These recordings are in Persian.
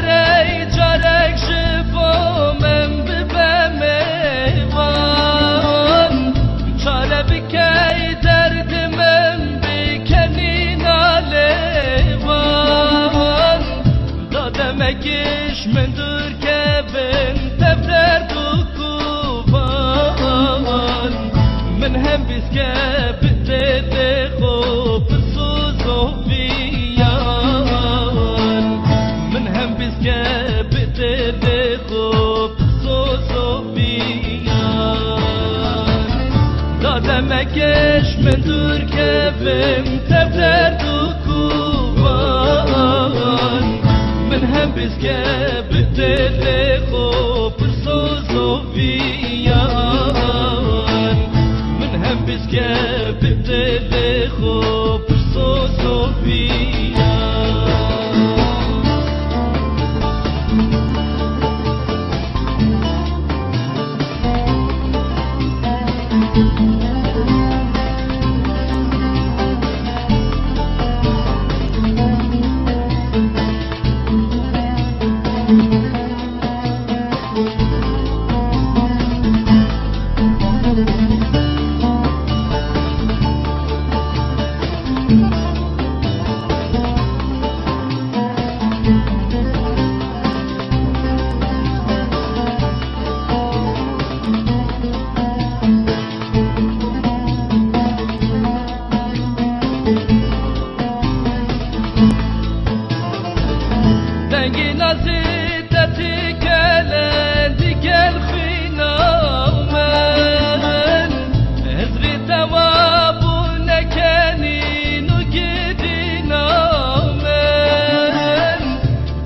وری جارک جبو من ببم ایوان چاره بکی درد من بکنی نالیوان دادم اگیش من دور که بن تفرر دو کوبان من هم بیز که بده خوب سوز و بیان من هم بیز که بده خوب سوز و بیان دادم اگیش من دور که بن تفرر دو کوبان من هم بیز که بده خوب سوز و بیان من هم بیز که بده خوب سوز و بیان دنگی نزیدتی کلن دیگر خینامن هزری توابو نکنین و گیدینامن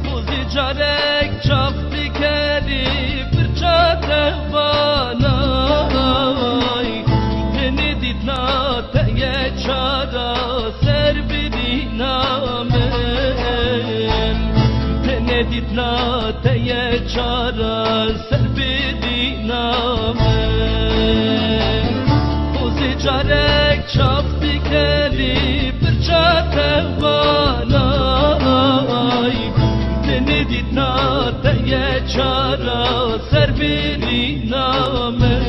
خوزی جارک چافتی کری برچاته بانای دنی دیدنا تیه چارا سر بدینامن دیدنا تیه چارا سر بدینامن خوزی جارک چافتی کلی برچاته بانای دنی دیدنا تیه چارا سر بدینامن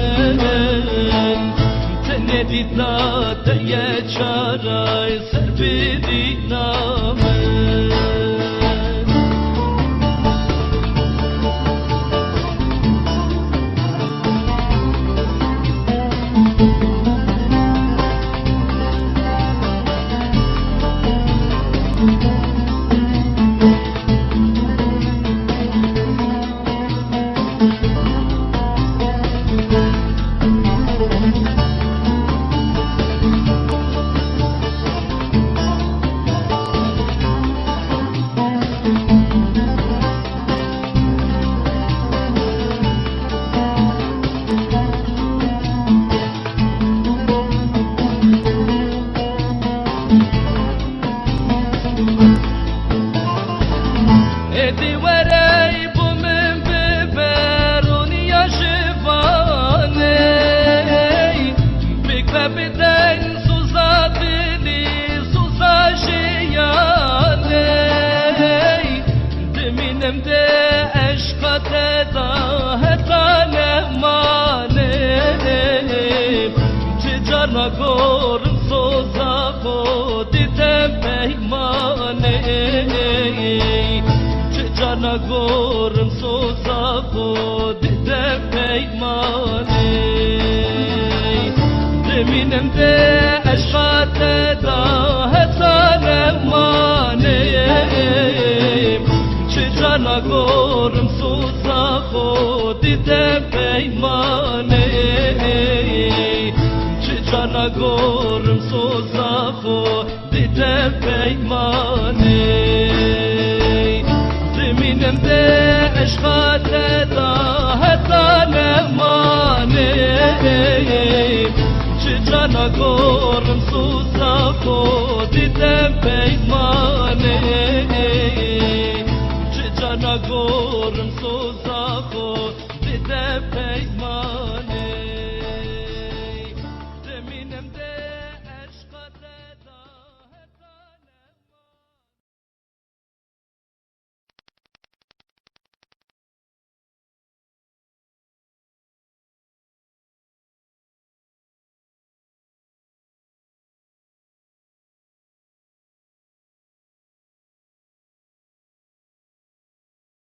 دنی دیدنا تیه چارا سر بدینامن ادی وری بو من ببرونی یا شفانه بک بدن سوزا دلی سوزا شیانه دمینم ده عشقات دا هتانه مانه چه جانا گورم سوزا خودیدم پیمانه جانا گورم سوزا خودیدم پیمانه دمینم ده عشقات دا هتانه مانه چه جانا گورم سوزا خودیدم پیمانه چه جانا گورم سوزا خودیدم پیمانه زمینم ده عشقات دا هتانه مانه چه جانا گورم سوزا خودیدم پیمانه چه جانا گورم سوزا